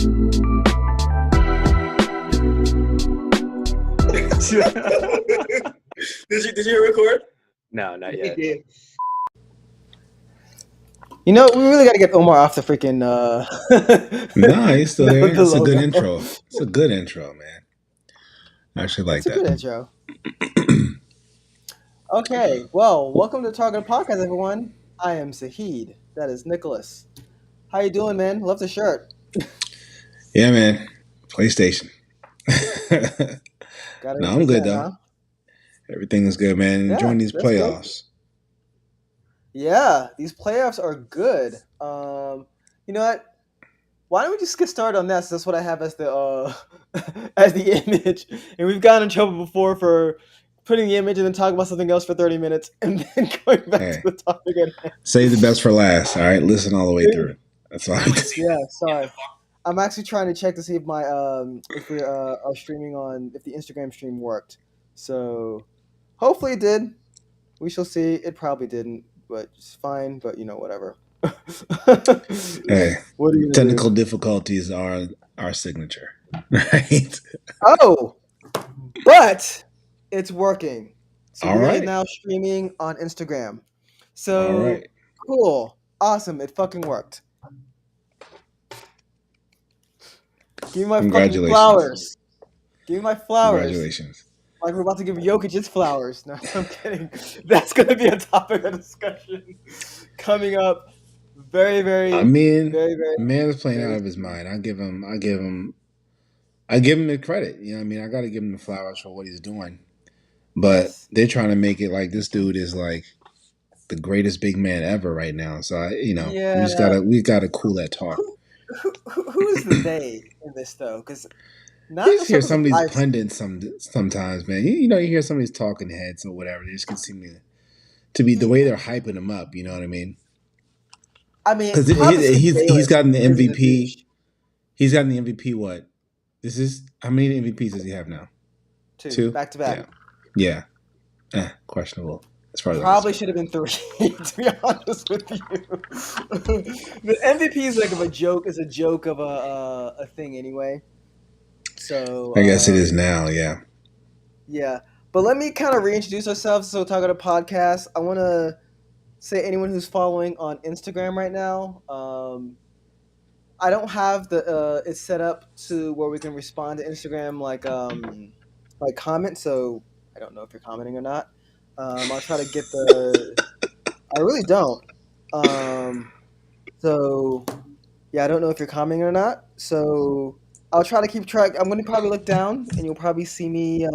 Did you record? No, not yet. You know, we really got to get Omar off the freaking. Nah, he's still here. It's a good logo. intro. It's a good intro, man. I actually like It's a that. good intro. Okay, well, welcome to Target Podcast, everyone. I am Zahid. That is Nicholas. How you doing, man? Love the shirt. Yeah, man. PlayStation. Gotta No, I'm good represent, though. huh? Everything is good, man. Yeah, Enjoying these that's good. playoffs. Yeah, these playoffs are good. You know what? Why don't we just get started on that? So that's what I have as the as the image, and we've gotten in trouble before for putting the image and then talking about something else for 30 minutes and then going back Hey. to the topic at hand. Save the best for last. All right, listen all the way through. That's all I do. Yeah, sorry. I'm actually trying to check to see if my if we are streaming on if the Instagram stream worked. So hopefully it did. We shall see. It probably didn't, but it's fine. But you know, whatever. Hey, What are you gonna technical do? difficulties are our signature, right? Oh, but it's working. So All we are right. now streaming on Instagram. All So right. cool, awesome. It fucking worked. Give me my fucking Congratulations. flowers. Give me my flowers. Congratulations. Like we're about to give Jokic his flowers. No, I'm kidding. That's going to be a topic of discussion coming up. Very, very, I mean, very, very. man's playing very out of his mind. I give him the credit. You know what I mean? I got to give him the flowers for what he's doing. But Yes. they're trying to make it like this dude is like the greatest big man ever right now. So Yeah. we gotta cool that talk. Who is the they in this though? Because not You just hear necessarily some of these guys. pundits sometimes, man. You know, you hear some of these talking heads or whatever. They just can seem to be the way they're hyping him up. You know what I mean? I mean, Because Thomas he's Bayless gotten the is a MVP. douche. He's gotten the MVP. What? This is how many MVPs does he have now? Two? Back to back. Yeah. Questionable as far as I'm Probably concerned. should have been 3. To be honest with you, the MVP is like of a joke. Is a joke of a thing anyway. So I guess it is now. Yeah. Yeah, but let me kind of reintroduce ourselves. So, talk about a podcast. I want to say anyone who's following on Instagram right now. I don't have the it's set up to where we can respond to Instagram like comment. So I don't know if you're commenting or not. I'll try to get the. I really don't. So yeah, I don't know if you're commenting or not. So I'll try to keep track. I'm gonna probably look down, and you'll probably see me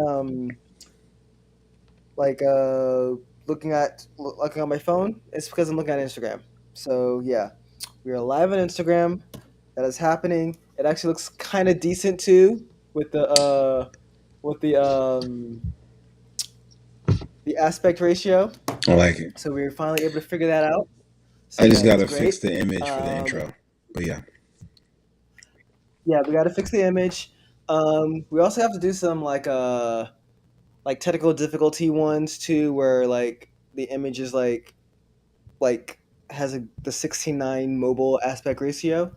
looking on my phone. It's because I'm looking at Instagram. So yeah, we are live on Instagram. That is happening. It actually looks kind of decent too with the aspect ratio. I like it. So we were finally able to figure that out. So I just yeah, gotta that's fix great. the image for the intro. But yeah. Yeah, we got to fix the image. We also have to do some like technical difficulty ones too, where like the image is like has the 16:9 mobile aspect ratio.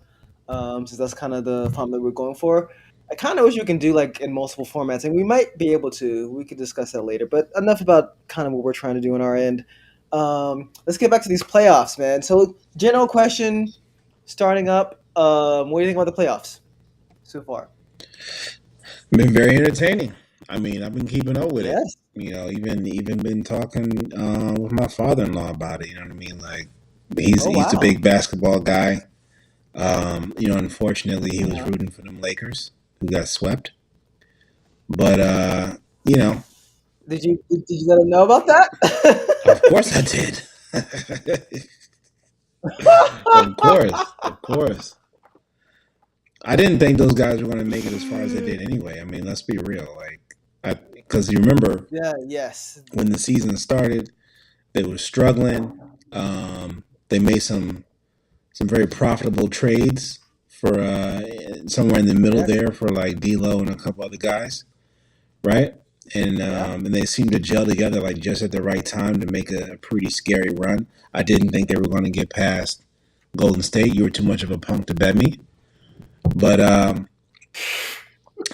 So that's kind of the font that we're going for. I kind of wish we can do like in multiple formats, and we might be able to. We could discuss that later. But enough about kind of what we're trying to do on our end. Let's get back to these playoffs, man. So general question, starting up. What do you think about the playoffs so far? Been very entertaining. I mean, I've been keeping up with it. Yes. You know, even been talking with my father-in-law about it. You know what I mean? Like he's Oh, he's a wow. big basketball guy. You know, unfortunately, he was Yeah. rooting for them Lakers who got swept. But you know, Did you let him know about that? of course I did. Of course. I didn't think those guys were going to make it as far as they did anyway. I mean, let's be real. Because you remember Yeah. Yes. when the season started, they were struggling. They made some very profitable trades for somewhere in the middle Yes. there for like D'Lo and a couple other guys, right? And Yeah. and they seemed to gel together like just at the right time to make a pretty scary run. I didn't think they were going to get past Golden State. You were too much of a punk to bet me. But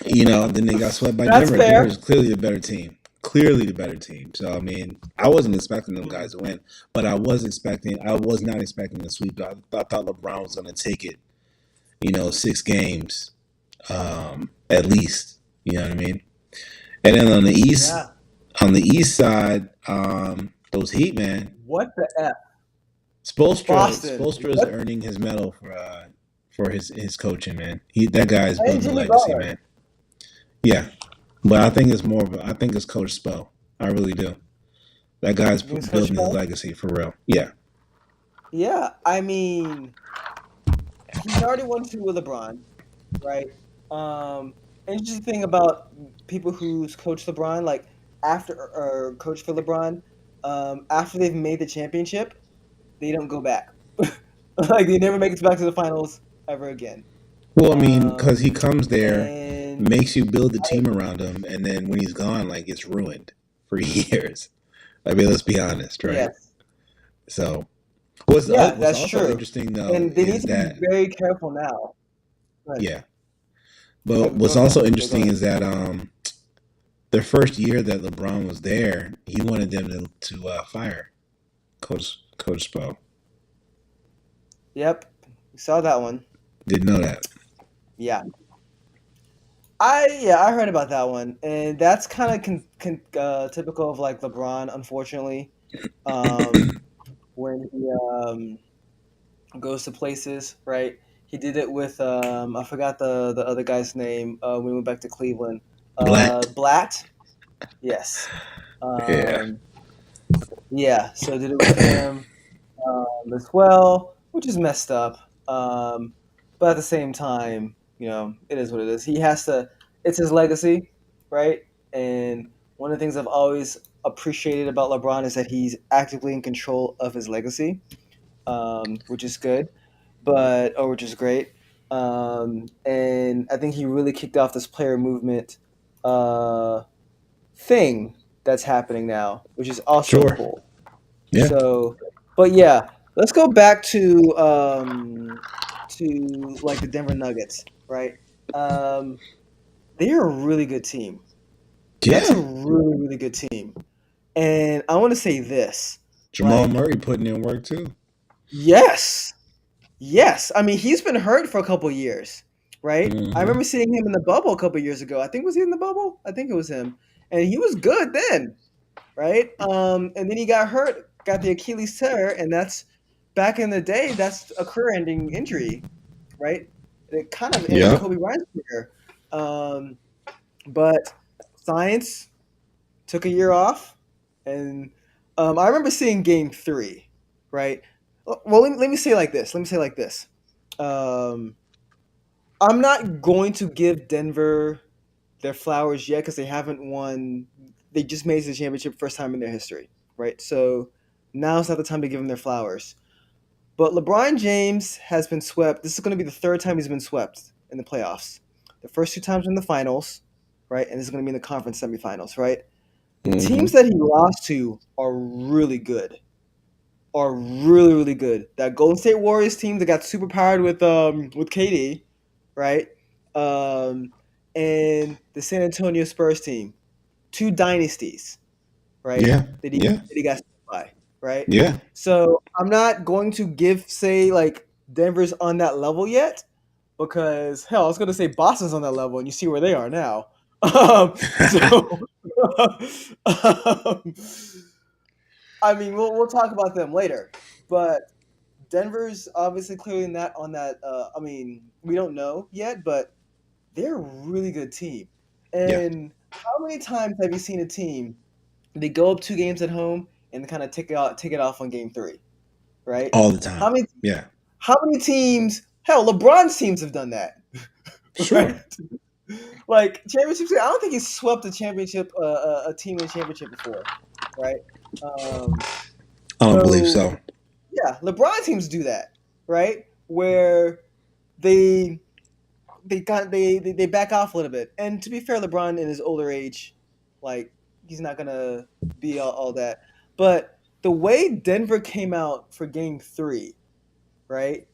then they got swept by That's Denver. fair. Denver is clearly the better team. Clearly the better team. So I mean, I wasn't expecting them guys to win, but I was not expecting a sweep. I thought LeBron was going to take it. 6 games, at least. You know what I mean? And then on the east side, those Heat, man. What the F? Spoelstra is earning his medal for his coaching, man. That guy is building a legacy, man. Yeah, but I think it's Coach Spo. I really do. That guy's building his legacy for real. Yeah. Yeah, I mean, he's already won 2 with LeBron, right? Interesting thing about people who's coached LeBron, like or coach for LeBron, after they've made the championship, they don't go back. Like they never make it back to the finals ever again. Well, I mean, because he comes there, makes you build the team around him, and then when he's gone, like it's ruined for years. I mean, let's be honest, right? Yes. So, what's that's also true. interesting though, and they need to be very careful now. Yeah. But what's also interesting is that their first year that LeBron was there, he wanted them to fire Coach Spo. Yep, we saw that one. Didn't know that. Yeah. I heard about that one, and that's kind of typical of like LeBron, unfortunately. When he goes to places, right? He did it with I forgot the other guy's name when we went back to Cleveland. Blatt. Yes. Yeah. So did it with him as well, which is messed up. But at the same time, it is what it is. He has to. It's his legacy, right? And one of the things I've always appreciated about LeBron is that he's actively in control of his legacy, which is good, which is great. And I think he really kicked off this player movement thing that's happening now, which is also cool. Yeah. So, but yeah, let's go back to like the Denver Nuggets, right? They're a really good team. Yeah. That's a really, really good team. And I want to say this. Jamal Murray putting in work too. Yes. I mean, he's been hurt for a couple years, right? Mm-hmm. I remember seeing him in the bubble a couple years ago. Was he in the bubble? I think it was him. And he was good then, right? And then he got hurt, got the Achilles tear, and that's back in the day, that's a career-ending injury, right? It kind of ended Kobe Bryant's career. But science took a year off, and I remember seeing Game 3, right? Well, let me say it like this. I'm not going to give Denver their flowers yet because they haven't won. They just made the championship first time in their history, right? So now's not the time to give them their flowers. But LeBron James has been swept. This is going to be the 3rd time he's been swept in the playoffs. The first 2 times in the finals, right? And this is going to be in the conference semifinals, right? The teams that he lost to are really good. Are really, really good. That Golden State Warriors team that got super powered with KD, right? And the San Antonio Spurs team, 2 dynasties, right? Yeah. That he got by, right? Yeah. So I'm not going to say like Denver's on that level yet, because hell, I was going to say Boston's on that level, and you see where they are now. I mean, we'll talk about them later, but Denver's obviously clearly on that. I mean, we don't know yet, but they're a really good team. And how many times have you seen a team, they go up 2 games at home and kind of take it off on Game 3, right? All the time. How many teams? Hell, LeBron's teams have done that. Sure. Right? Like championships, I don't think he's swept a championship, a team in a championship before, right? I don't believe so. Yeah, LeBron teams do that, right? Where they back off a little bit. And to be fair, LeBron in his older age, like he's not gonna be all that. But the way Denver came out for Game 3, right?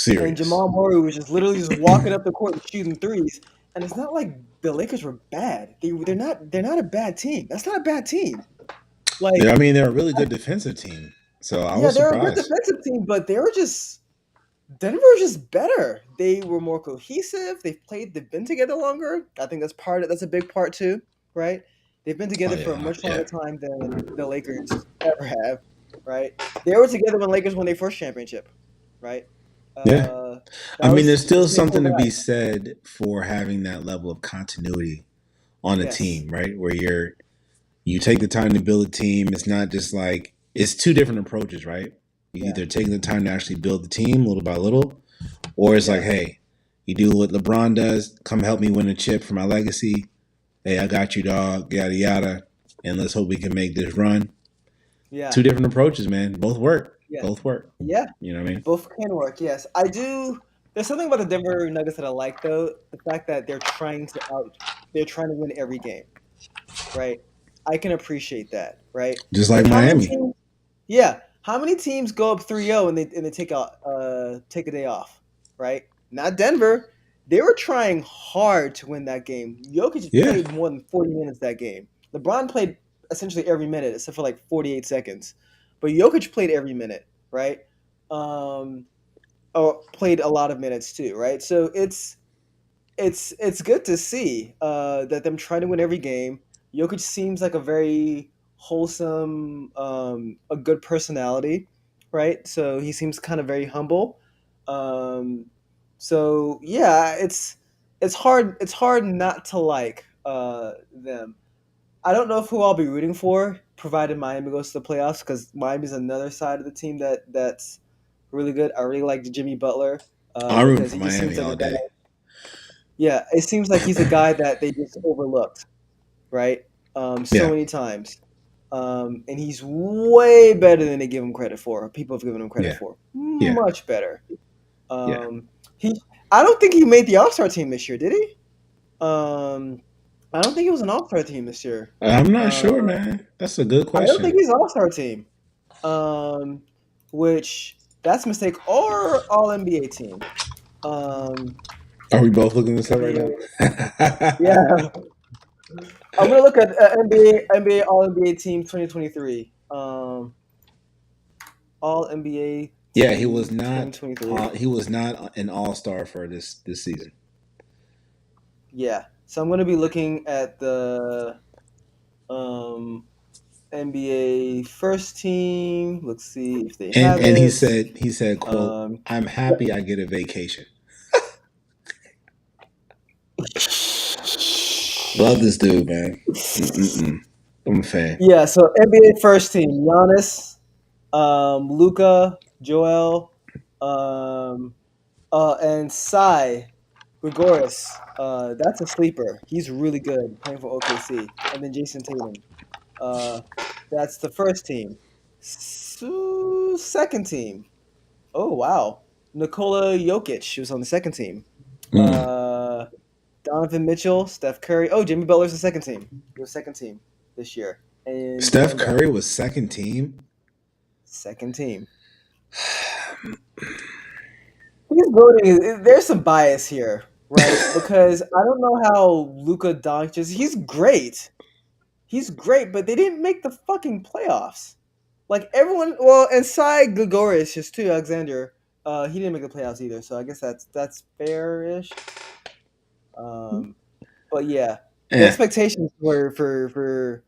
and Serious. Jamal Murray was just literally just walking up the court and shooting threes. And it's not like the Lakers were bad. They're not a bad team. That's not a bad team. Like, I mean, they're a really good defensive team. So I yeah, was they're a good surprised. defensive team, but Denver was just better. They were more cohesive. They've been together longer. I think that's a big part too, right? They've been together for a much longer time than the Lakers ever have, right? They were together when Lakers won their first championship, right? Yeah. That I mean, was there's still between something to four be guys. said for having that level of continuity on a Yes. team, right? Where you take the time to build a team. It's not just like it's two different approaches, right? You Yeah. either taking the time to actually build the team little by little, or it's Yeah. like, hey, you do what LeBron does. Come help me win a chip for my legacy. Hey, I got you, dog. Yada yada. And let's hope we can make this run. Yeah. Two different approaches, man. Both work. Yeah. Both work. Yeah. You know what I mean? Both can work, yes. I do. There's something about the Denver Nuggets that I like, though. The fact that they're trying to win every game, right? I can appreciate that, right? Just like how many Miami. teams? Yeah, how many teams go up 3-0 and they take a day off, right? Not Denver. They were trying hard to win that game. Jokic played more than 40 minutes that game. LeBron played essentially every minute except for like 48 seconds, but Jokic played every minute, right? Played a lot of minutes too, right? So it's good to see that them trying to win every game. Jokic seems like a very wholesome, a good personality, right? So he seems kind of very humble. So yeah, it's hard not to like them. I don't know who I'll be rooting for, provided Miami goes to the playoffs, because Miami's another side of the team that's really good. I really like Jimmy Butler I'm rooting because for he just Miami seems like all a guy. day. Yeah, it seems like he's a guy that they just overlooked, right? So Yeah. many times. And he's way better than they give him credit for. People have given him credit Yeah. for. Yeah. Much better. Yeah. I don't think he made the All-Star team this year, did he? I don't think he was an All-Star team this year. I'm not sure, man. That's a good I don't think question. he's an All-Star team. Which that's a mistake, or All NBA team. Are we both looking this up right now? Yeah. I'm gonna look at NBA All NBA team 2023. All NBA. Yeah, he was not. 2023. He was not an all-star for this season. Yeah, so I'm gonna be looking at the NBA first team. Let's see if they have And it. he said, "quote I'm happy I get a vacation." Love this dude, man. I'm a fan. Yeah, so NBA first team: Giannis, Luka, Joel, and Sai Gregorius. That's a sleeper. He's really good playing for OKC. And then Jason Tatum. That's the first team. Second team. Oh wow, Nikola Jokic was on the second team. Donovan Mitchell, Steph Curry. Oh, Jimmy Butler's the second team. He was second team this year. And Steph Curry was second team. Second team. He's voting. There's some bias here, right? Because I don't know how Luka Doncic. He's great. He's great, but they didn't make the fucking playoffs. Like everyone, well, and Sai Gregorius just too. Alexander, he didn't make the playoffs either. So I guess that's fair-ish. But yeah, the expectations were for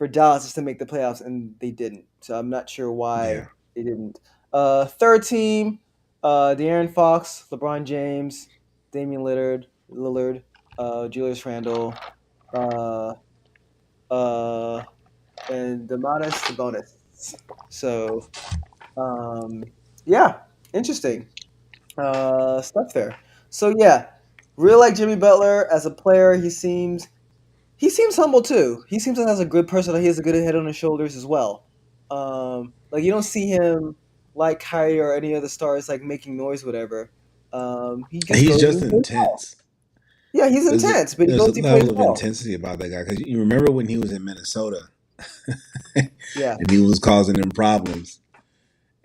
Dallas is to make the playoffs, and they didn't. So I'm not sure why they didn't. Third team, De'Aaron Fox, LeBron James, Damian Lillard, Julius Randle, and Domantas Sabonis. So, yeah, interesting stuff there. So yeah, really like Jimmy Butler as a player. He seems humble too. He seems like he has a good personality. He has a good head on his shoulders as well. Like you don't see him like Kyrie or any other stars like making noise, whatever. He's just intense. Yeah, he's intense, but there's a level of intensity about that guy. Because you remember when he was in Minnesota, yeah, and he was causing them problems,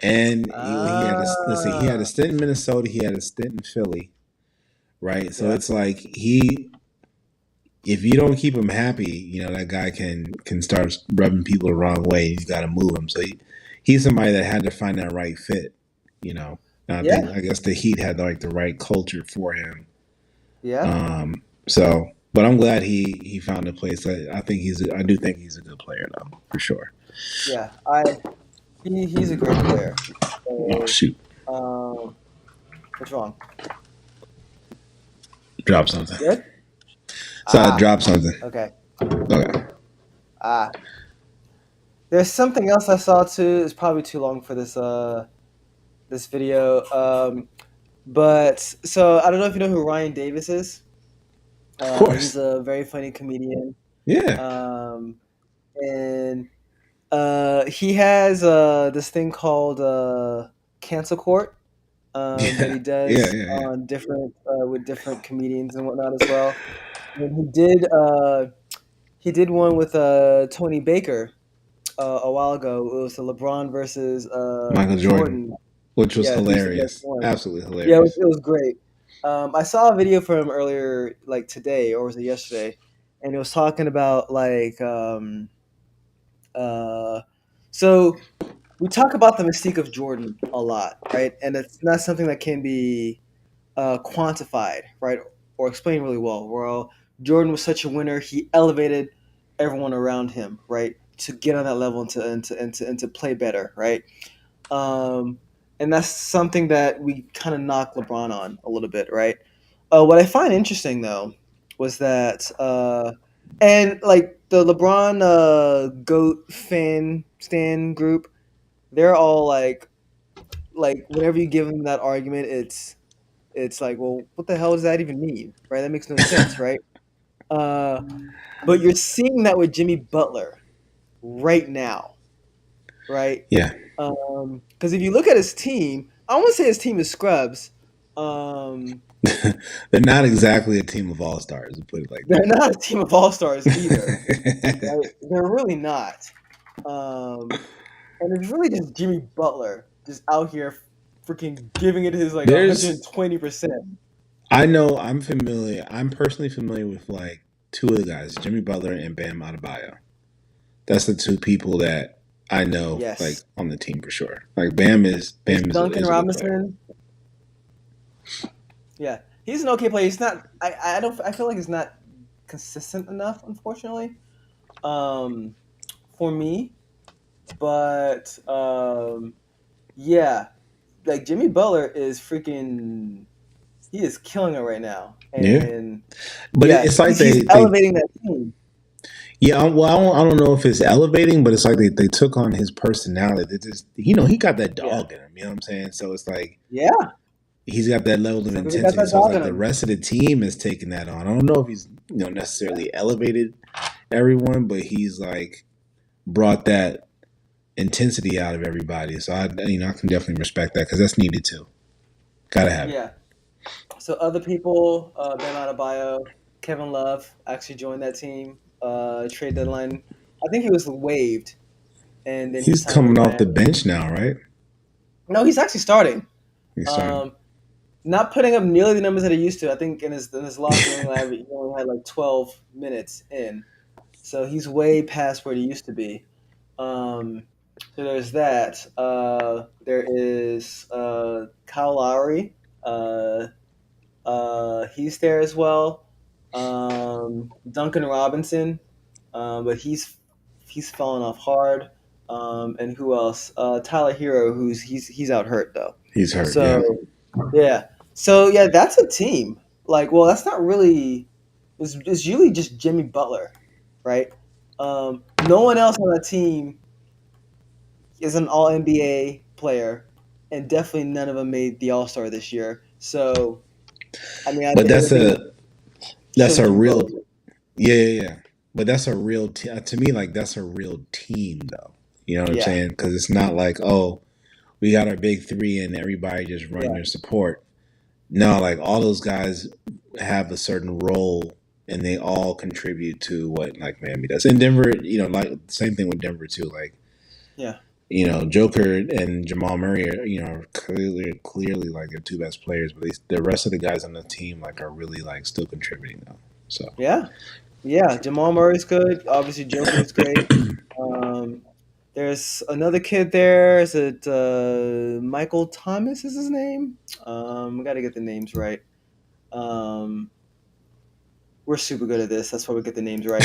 And he had a listen. He had a Ah, stint in Minnesota. He had a stint in Philly, right? So yeah, it's like if you don't keep him happy, that guy can start rubbing people the wrong way. You got to move him. So he's somebody that had to find that right fit. You know, and yeah, I guess the Heat had like the right culture for him. yeah, Um, so, but I'm glad he found a place. I do think he's a good player though, for sure. yeah. He's a great player. Oh So, shoot, what's wrong? drop something. Good. So I Ah, dropped something. okay. Okay. Ah, there's something else I saw too. It's probably too long for this video. But so I don't know if you know who Ryan Davis is. Of He's course. a very funny comedian. Yeah. Um, and he has this thing called cancel court that Yeah. he Yeah. does Yeah. Yeah. on different with different comedians and whatnot as well. And he did one with Tony Baker a while ago. It was the LeBron versus Michael Jordan, Jordan. which was Yeah, who's the best hilarious. one? Absolutely Yeah, hilarious. it was great. I saw a video from him earlier, like today, or was it yesterday? And it was talking about like uh, so we talk about the mystique of Jordan a lot, right? And it's not something that can be quantified, right, or explained really well. Well, Jordan was such a winner; he elevated everyone around him, right, to get on that level and to play better, right? Um, and that's something that we kind of knock LeBron on a little bit, right? What I find interesting though was that, and like the LeBron goat fan stan group, they're all like whenever you give them that argument, it's like, well, what the hell does that even mean, right? That makes no sense, right? Uh, but you're seeing that with Jimmy Butler right now, right? Yeah. Because if you look at his team, I want to say his team is scrubs. Um, They're not exactly a team of all stars. To put it like they're not a team of all stars either, that. right? They're really not. And it's really just Jimmy Butler just out here freaking giving it his like There's 120%. I know I'm familiar. I'm personally familiar with like two of the guys, Jimmy Butler and Bam Adebayo. That's the two people that I know like Yes. on the team for sure. Like Bam Duncan is a good player. Robinson, yeah, he's an okay player. He's not. I don't. I feel like he's not consistent enough, unfortunately, um, for me. But yeah, like Jimmy Butler is freaking. He is killing it right now, Yeah, and but yeah, it's like he's they elevating that team. yeah. Well, I don't know if it's elevating, but it's like they took on his personality. They just he got that Yeah, dog in him. You know what I'm saying? So it's like yeah, he's got that level of so he got intensity. that So it's dog like in the him. rest of the team is taking that on. I don't know if he's necessarily elevated everyone, but he's like brought that intensity out of everybody. So I can definitely respect that because that's needed too. Gotta have it. Yeah. So other people, Bam Adebayo, Kevin Love actually joined that team. Trade deadline. I think he was waived, and then he He's signed with coming off the Miami. bench now, right? No, he's actually starting. He's starting. Um, not putting up nearly the numbers that he used to. I think in his loss he only had like 12 minutes in, so he's way past where he used to be. Um, so there's that. There is Kyle Lowry. Uh, he's there as well. Duncan Robinson, but he's fallen off hard. And who else? Tyler Hero, he's out hurt though. He's hurt. Yeah. So yeah, so yeah, that's a team. Like, well, that's not really. It's usually just Jimmy Butler, right? No one else on that team is an All NBA player, and definitely none of them made the All Star this year. So, I mean, I But think everything that's shows a Jimmy real Butler. yeah. But that's a real to me like that's a real team though. You know what I'm Yeah, saying? Because it's not like we got our big three and everybody just run yeah, your support. No, like all those guys have a certain role and they all contribute to what like Miami does. And Denver, like same thing with Denver too. Like yeah, Joker and Jamal Murray are clearly like their two best players, but the rest of the guys on the team like are really like still contributing though. So Yeah, Jamal Murray's good. Obviously, Joker's great. There's another kid there. Is it Michael Thomas? Is his name? I got to get the names right. We're super good at this. That's why we get the names right.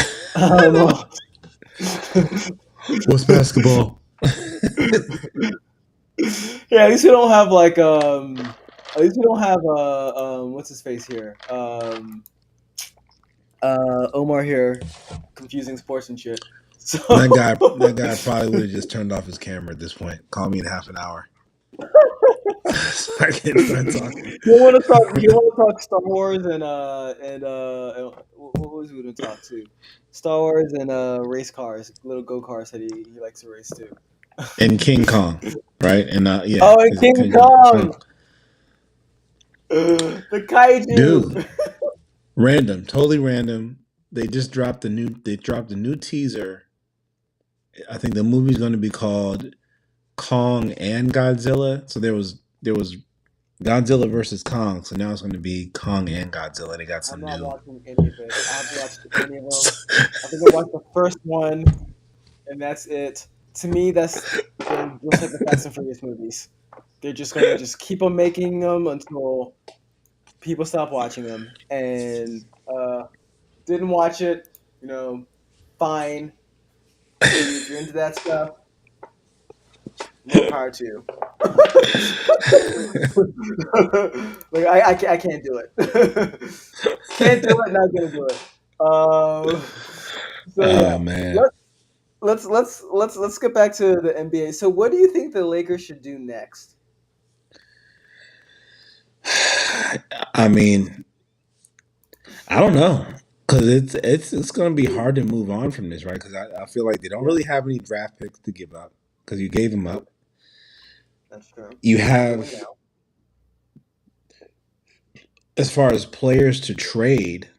what's basketball? Yeah, at least we don't have like what's his face here? Omar here, confusing sports and shit. So that guy probably would have just turned off his camera at this point. Call me in half an hour. So I can start talking. You want to talk Star Wars and what was we going to talk to? Star Wars and race cars, little go karts that he likes to race too. And King Kong, right? And yeah. Oh, and King Kong. The kaiju. Dude. Random, totally random. They just dropped a new teaser. I think the movie's going to be called Kong and Godzilla. So there was Godzilla versus Kong. So now it's going to be Kong and Godzilla. They got some I'm not new. watching any of it. I haven't watched any of them. I think I watched the first one, and that's it. To me, that's just like the Fast and Furious movies. They're just going to just keep on making them until people stop watching them. And didn't watch it, fine. If you're into that stuff, more power to you. Like I can't do it. Can't do it. Not gonna do it. Man. Let's get back to the NBA. So, what do you think the Lakers should do next? I mean, I don't know. Because it's going to be hard to move on from this, right? Because I feel like they don't really have any draft picks to give up because you gave them up. That's true. You have, as far as players to trade,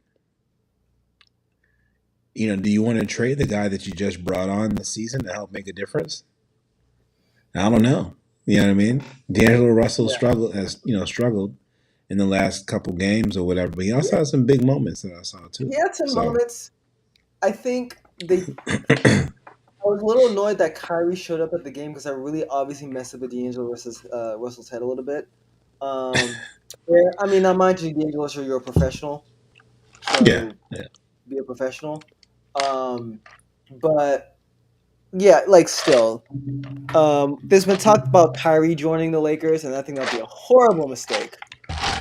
do you want to trade the guy that you just brought on this season to help make a difference? I don't know. You know what I mean? D'Angelo Russell struggled in the last couple games or whatever, but he also had some big moments that I saw too. He had some moments. I think I was a little annoyed that Kyrie showed up at the game because I really obviously messed up with D'Angelo Russell's head a little bit. I mean, now mind you, D'Angelo Russell, you're a professional. So Yeah. be a professional. But yeah, like still, there's been talk about Kyrie joining the Lakers, and I think that'd be a horrible mistake.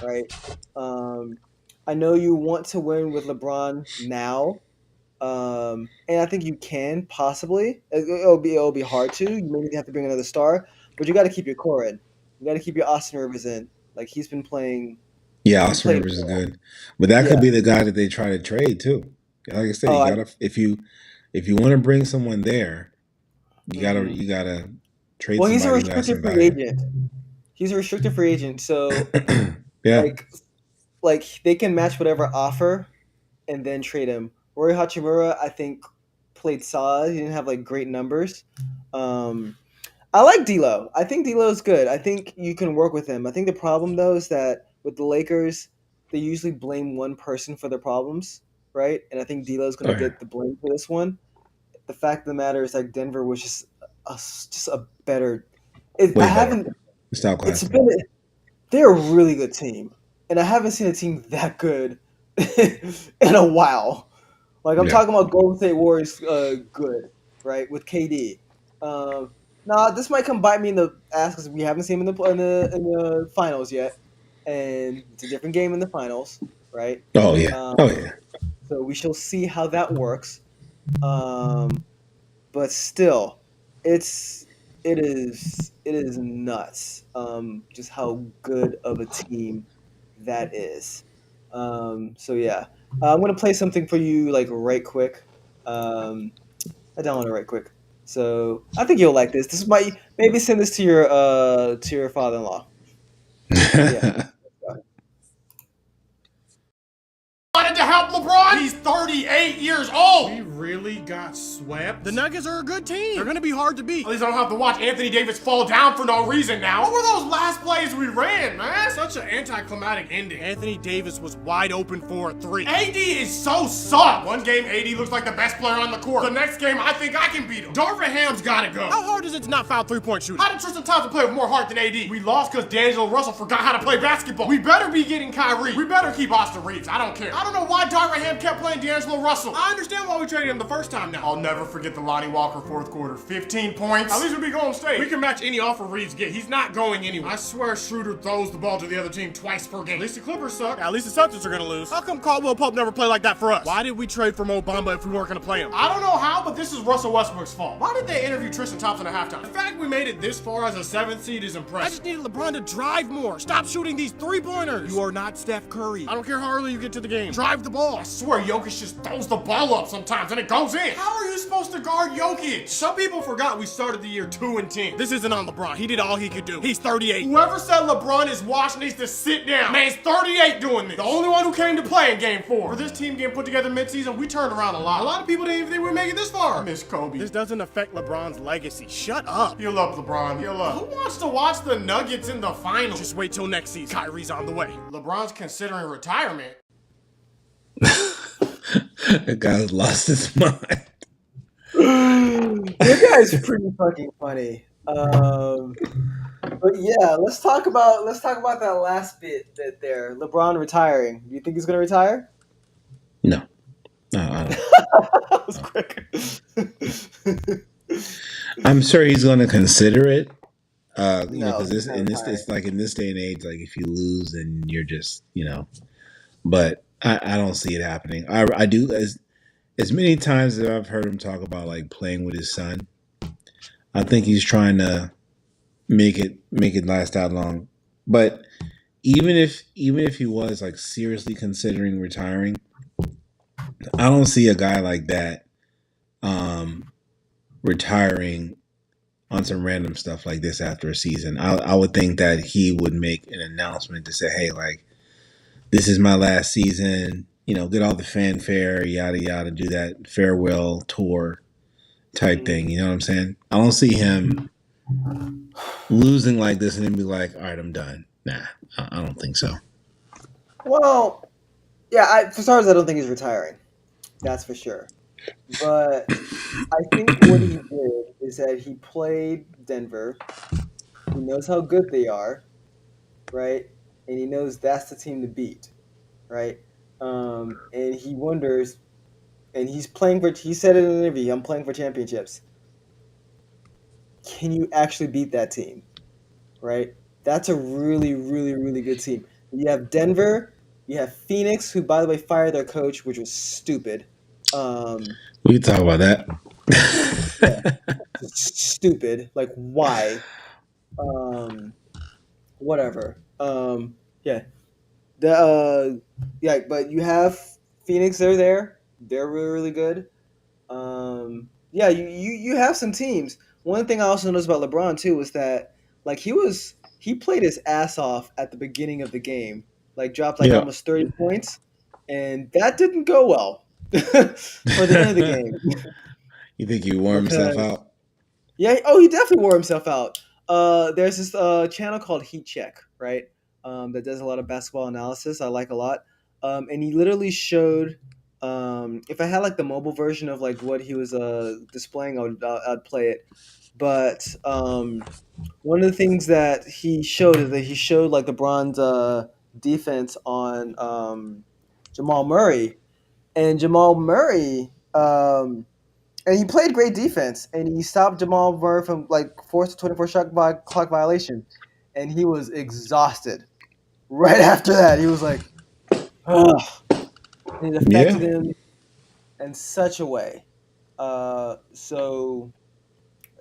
Right. I know you want to win with LeBron now, and I think you can possibly. It'll be hard to. You maybe have to bring another star, but you got to keep your core in. You got to keep your Austin Rivers in. Like he's been playing. Yeah, Austin Rivers is good, but that could be the guy that they try to trade too. Like I said, you gotta if you want to bring someone there, you gotta trade. Well, he's a restricted free agent. He's a restricted free agent, so. Yeah. Like they can match whatever offer and then trade him. Roy Hachimura, I think, played solid. He didn't have like great numbers. I like D'Lo. I think D'Lo is good. I think you can work with him. I think the problem though is that with the Lakers, they usually blame one person for their problems, right? And I think D'Lo is going to get the blame for this one. The fact of the matter is like Denver was just a better. They're a really good team, and I haven't seen a team that good in a while. Like I'm talking about Golden State Warriors, good, right, with KD. Now this might come bite me in the ass because we haven't seen him in the finals yet, and it's a different game in the finals, right? Oh yeah, So we shall see how that works. But still, it is nuts. Just how good of a team that is. So yeah, I'm gonna play something for you like right quick. I downloaded it right quick, so I think you'll like this. This might maybe send this to your father-in-law. Yeah. Wanted to help LeBron. He's 38 years old. really got swept? The Nuggets are a good team. They're gonna be hard to beat. At least I don't have to watch Anthony Davis fall down for no reason now. What were those last plays we ran, man? Such an anticlimactic ending. Anthony Davis was wide open for a 3. AD is so soft. One game, AD looks like the best player on the court. The next game, I think I can beat him. Darvin Ham's gotta go. How hard is it to not foul 3-point shooting? How did Tristan Thompson play with more heart than AD? We lost because D'Angelo Russell forgot how to play basketball. We better be getting Kyrie. We better keep Austin Reeves. I don't care. I don't know why Darvin Ham kept playing D'Angelo Russell. I understand why we traded him the first time now. I'll never forget the Lonnie Walker fourth quarter. 15 points. At least we'll be Golden State. We can match any offer Reeves get. He's not going anywhere. I swear Schroeder throws the ball to the other team twice per game. At least the Clippers suck. At least the Celtics are gonna lose. How come Caldwell Pope never played like that for us? Why did we trade for Mo Bamba if we weren't gonna play him? I don't know how, but this is Russell Westbrook's fault. Why did they interview Tristan Thompson at halftime? The fact we made it this far as a 7th seed is I impressive. just needed LeBron to drive more. Stop shooting these 3-pointers. You are not Steph Curry. I don't care how early you get to the game. Drive the ball. I swear Jokic just throws the ball up sometimes and it goes in. How are you supposed to guard Jokic? Some people forgot we started the year 2-10. This isn't on LeBron. He did all he could do. He's 38. Whoever said LeBron is washed needs to sit down. Man's 38 doing this. The only one who came to play in game 4. For this team getting put together midseason, we turned around a lot. A lot of people didn't even think we'd make it this far. I miss Kobe. This doesn't affect LeBron's legacy. Shut up. Heal up, LeBron. Heal up. Who wants to watch the Nuggets in the finals? Just wait till next season. Kyrie's on the way. LeBron's considering retirement. That guy's lost his mind. That guy's pretty fucking funny. But yeah, let's talk about that last bit there. LeBron retiring. Do you think he's gonna retire? No. No, I don't. That was quick. I'm sure he's going to consider it. Because he's not in this day and age, like if you lose, then you're just, But I don't see it happening. I do as many times as I've heard him talk about like playing with his son. I think he's trying to make it last that long. But even if he was like seriously considering retiring, I don't see a guy like that retiring on some random stuff like this after a season. I would think that he would make an announcement to say, hey, like, this is my last season, get all the fanfare, yada, yada, do that farewell tour type thing. You know what I'm saying? I don't see him losing like this and then be like, all right, I'm done. Nah, I don't think so. Well, yeah, for starters, I don't think he's retiring. That's for sure. But I think what he did is that he played Denver. He knows how good they are, right? And he knows that's the team to beat, right? And he wonders, and he said it in an interview, I'm playing for championships. Can you actually beat that team, right? That's a really, really, really good team. You have Denver, you have Phoenix, who, by the way, fired their coach, which was stupid. We can talk about that. Stupid. Like, why? Whatever. But you have Phoenix. They're there. They're really, really good. You have some teams. One thing I also noticed about LeBron too was that like he played his ass off at the beginning of the game. Like dropped almost 30 points, and that didn't go well for the end of the game. You think he wore himself out? Yeah. Oh, he definitely wore himself out. There's this channel called Heat Check, right? That does a lot of basketball analysis. I like a lot. And he literally showed. If I had like the mobile version of like what he was displaying, I'd play it. But one of the things that he showed is that he showed like LeBron's defense on Jamal Murray, and Jamal Murray. And he played great defense, and he stopped Jamal Murray from like forced a 24 shot clock violation, and he was exhausted. Right after that, he was like, "Ugh." It affected him in such a way. So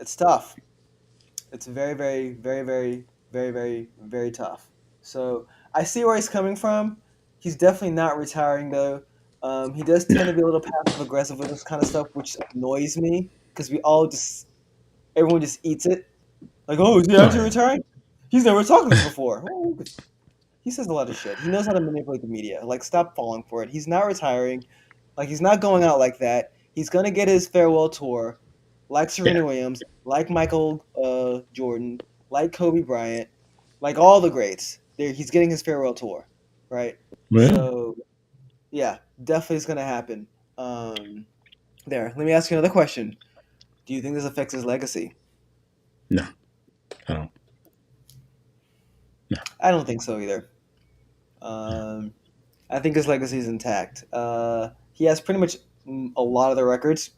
it's tough. It's very, very, very, very, very, very, very tough. So I see where he's coming from. He's definitely not retiring though. He does tend to be a little passive aggressive with this kind of stuff, which annoys me because everyone just eats it. Like, oh, is he actually retiring? He's never talked to us before. He says a lot of shit. He knows how to manipulate the media. Like, stop falling for it. He's not retiring. Like, he's not going out like that. He's gonna get his farewell tour, like Serena Yeah. Williams, like Michael Jordan, like Kobe Bryant, like all the greats. He's getting his farewell tour, right? Yeah. So, yeah, definitely is gonna happen. Let me ask you another question. Do you think this affects his legacy? No, I don't. I don't think so either. I think his legacy is intact. He has pretty much a lot of the records.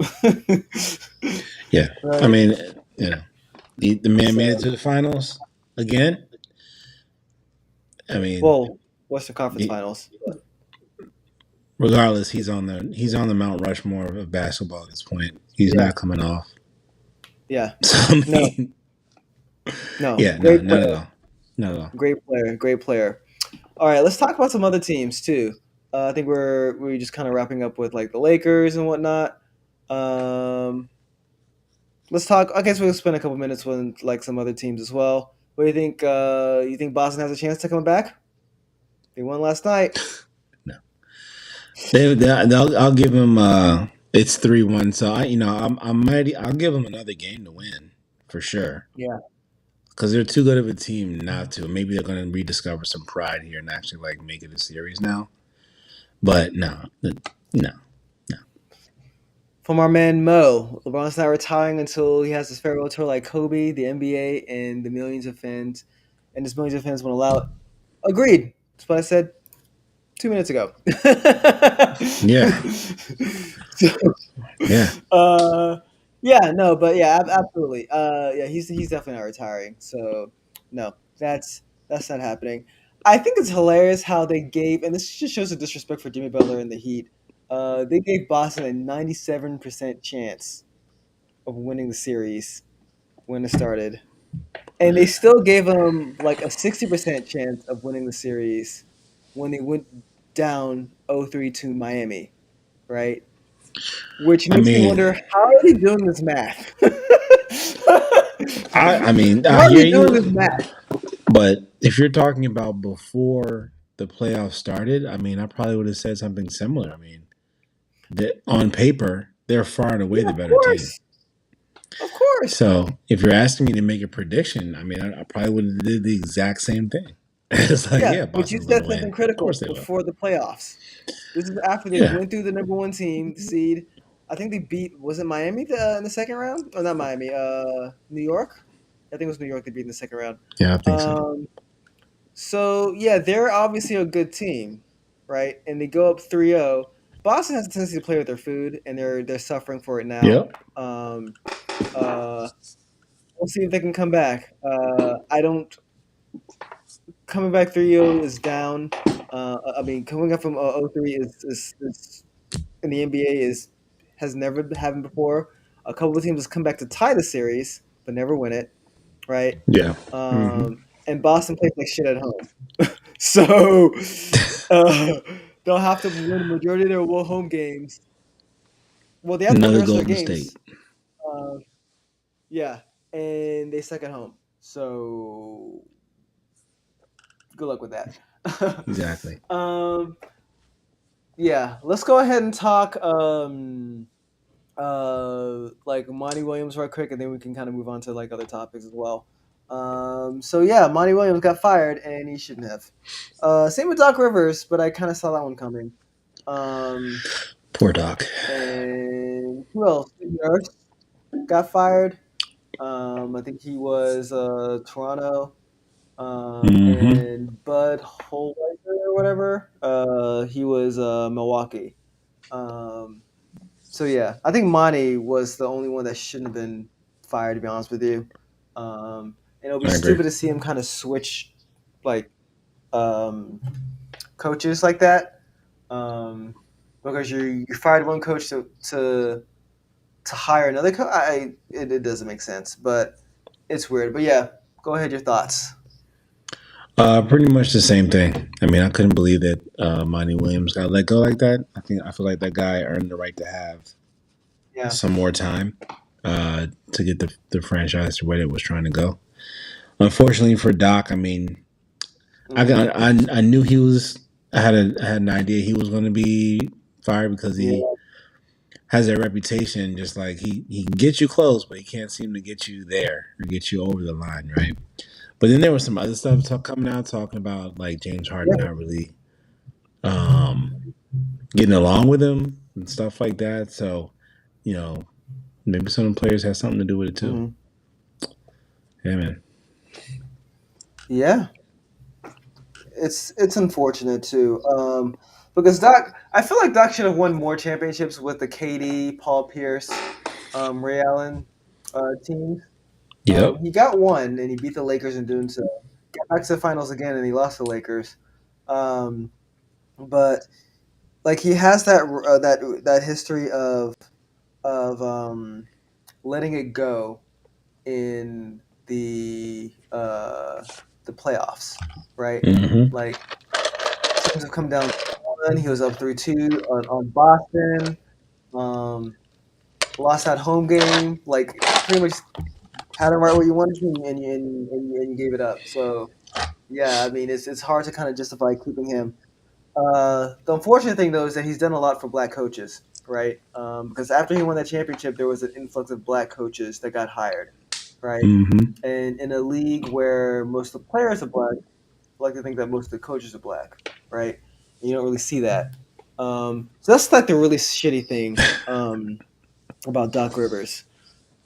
Yeah, Right. I mean, the man made it to the finals again. I mean, Well, Western Conference He- Finals. regardless, he's on the Mount Rushmore of basketball at this point. He's Yeah. not coming off. Yeah. So, I No. mean, No. yeah, no, Great not player. at all. Not at all. Great player. Great player. All right, let's talk about some other teams too. I think we're just kind of wrapping up with like the Lakers and whatnot. Let's talk. I guess we'll spend a couple minutes with like some other teams as well. What do you think? You think Boston has a chance to come back? They won last night. I'll give him. It's 3-1, so I'll give him another game to win for sure. Yeah. Because they're too good of a team not to. Maybe they're going to rediscover some pride here and actually like make it a series now. But no. From our man Mo, LeBron's not retiring until he has his farewell tour like Kobe, the NBA, and the millions of fans, and his millions of fans won't allow it. Agreed. That's what I said 2 minutes ago. Yeah. So, Yeah. Absolutely. He's definitely not retiring. So, no, that's not happening. I think it's hilarious how they gave, and this just shows the disrespect for Jimmy Butler and the Heat. They gave Boston a 97% chance of winning the series when it started, and they still gave them like a 60% chance of winning the series when they went down 0-3 to Miami, right? Which makes me mean- wonder, how are they doing this math? I mean, how I are hear they doing this you. math? But if you're talking about before the playoffs started, I mean, I probably would have said something similar. I mean, on paper, they're far and away the better team. Of course. So if you're asking me to make a prediction, I mean, I probably would have did the exact same thing. It's like, yeah, But you Boston's said gonna something win. critical Of course they will. before the playoffs. This is after they Yeah. went through the number one team seed. I think they beat, was it Miami in the second round? Oh, not Miami. New York. I think it was New York they beat in the second round. Yeah, I think so. So yeah, they're obviously a good team, right? And they go up 3-0. Boston has a tendency to play with their food, and they're suffering for it now. Yep. We'll see if they can come back. Coming back 3-0 is down. I mean, coming up from 0-3 is in the NBA has never happened before. A couple of teams have come back to tie the series, but never win it, right? Yeah. And Boston plays like shit at home, so they'll have to win the majority of their home games. Well, they have to win the Another rest of their Golden games. State. Yeah, and they suck at home. So good luck with that. Exactly. Yeah, let's go ahead and talk like Monty Williams right quick, and then we can kind of move on to like other topics as well. So yeah, Monty Williams got fired, and he shouldn't have. Same with Doc Rivers, but I kind of saw that one coming. Poor Doc. And who else? Steve Nurse got fired. I think he was Toronto. And Bud Holweiser or whatever. He was Milwaukee. So yeah, I think Monty was the only one that shouldn't have been fired, to be honest with you. And it'll be I agree. stupid to see him kind of switch like coaches like that. Because you fired one coach to hire another coach. It doesn't make sense, but it's weird. But yeah, go ahead, your thoughts. Pretty much the same thing. I mean, I couldn't believe that Monty Williams got let go like that. I feel like that guy earned the right to have some more time to get the franchise to where it was trying to go. Unfortunately for Doc, I mean, I knew he was. I had an idea he was going to be fired because has a reputation just like he can get you close, but he can't seem to get you there or get you over the line, right? But then there was some other stuff coming out talking about like James Harden Yeah. not really getting along with him and stuff like that. So, maybe some of the players have something to do with it too. Mhm. Yeah, man. Yeah. It's unfortunate too. Because Doc, I feel like Doc should have won more championships with the KD, Paul Pierce, Ray Allen teams. Yep. He got one, and he beat the Lakers in doing so. Got back to the finals again, and he lost the Lakers. But like he has that history of letting it go in the playoffs, right? Mm-hmm. Like teams have come down 1. He was up 3-2 on Boston. Lost that home game. Like pretty much had him right where you wanted him, and you gave it up. So yeah, I mean it's hard to kind of justify keeping him. The unfortunate thing though is that he's done a lot for black coaches, right? Because after he won that championship, there was an influx of black coaches that got hired, right? Mm-hmm. And in a league where most of the players are black, I like to think that most of the coaches are black, right? And you don't really see that. So that's like the really shitty thing about Doc Rivers.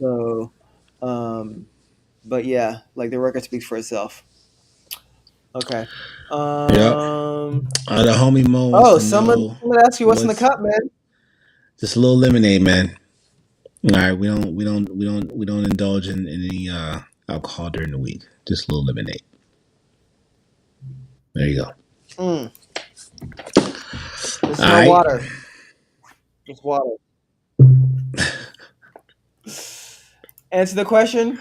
So, but yeah, like the record speaks for itself. Okay. The homie Mo. Oh, someone asked you what's in the cup, man. Just a little lemonade, man. All right, we don't indulge in any alcohol during the week. Just a little lemonade. There you go. There's no water. Just water. Answer the question.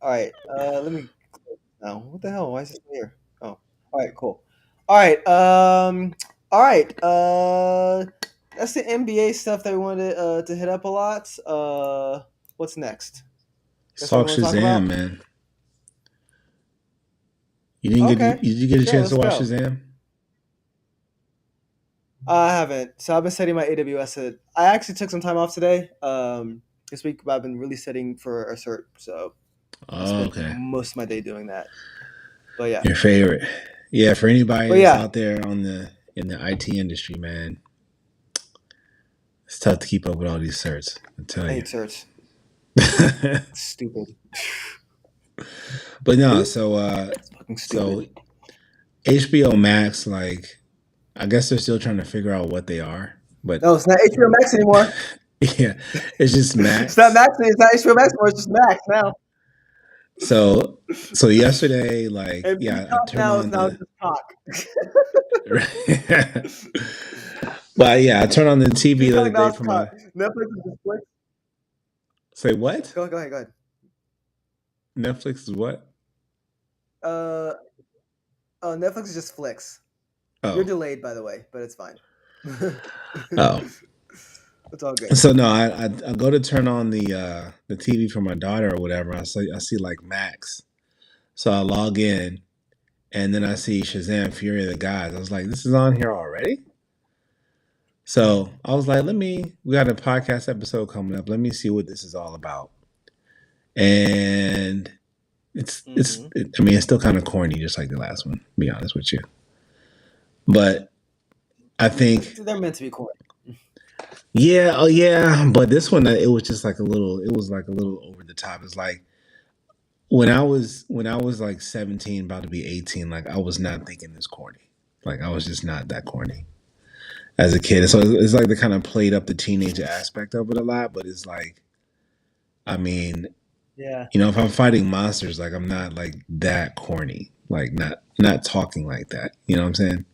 All right. Let me. No, what the hell? Why is this here? Oh, all right, cool. All right. All right. That's the NBA stuff that we wanted to hit up a lot. What's next? Talk Shazam, man. You didn't get a chance to watch Shazam? I haven't. So I've been studying my AWS. I actually took some time off today. This week I've been really studying for a cert. So I spent most of my day doing that. But yeah, your favorite. Yeah, for anybody that's out there in the IT industry, man, it's tough to keep up with all these certs. I hate certs. Stupid. But no, so HBO Max, like, I guess they're still trying to figure out what they are. But no, it's not HBO Max anymore. Yeah, it's just Max. It's not Max. It's not HBO Max anymore. It's just Max now. So yesterday, like, and I turned now on just talk. But yeah, I turned on the TV the other day for my Netflix is just Flix. Say what? Go ahead. Netflix is what? Netflix is just Flix. Oh. You're delayed, by the way, but it's fine. Oh. It's all good. So no, I go to turn on the TV for my daughter or whatever. I see like Max, so I log in, and then I see Shazam: Fury of the Gods. I was like, this is on here already. So I was like, we got a podcast episode coming up. Let me see what this is all about. And it's still kind of corny, just like the last one. To be honest with you, but I think they're meant to be corny. Yeah, but this one it was just like a little over the top. It's like when I was like 17, about to be 18, like I was not thinking this corny. Like I was just not that corny as a kid. So it's like they kind of played up the teenager aspect of it a lot, but it's like, I mean, yeah, if I'm fighting monsters, like I'm not like that corny, like not talking like that. You know what I'm saying?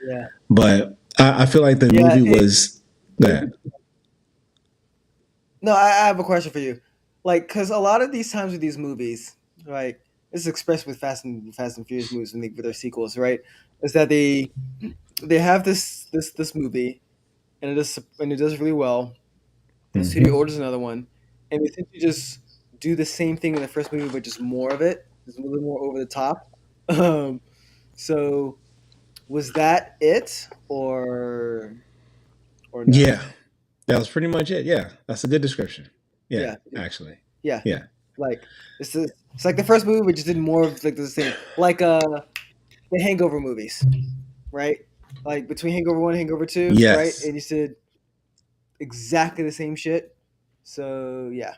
Yeah. But I feel like the movie was that. No, I have a question for you. Like, because a lot of these times with these movies, right, this is expressed with Fast and Furious movies with their sequels, right, is that they have this movie, and it does really well. The studio orders another one, and they essentially just do the same thing in the first movie, but just more of it, just a little more over the top. So, was that it, or or no? Yeah, that was pretty much it. Yeah, that's a good description. Yeah, Yeah, actually. yeah. Yeah. Like it's like the first movie, but just did more of like the same, like the Hangover movies, right? Like between Hangover 1 and Hangover 2, right? Yes. And you said exactly the same shit. So yeah.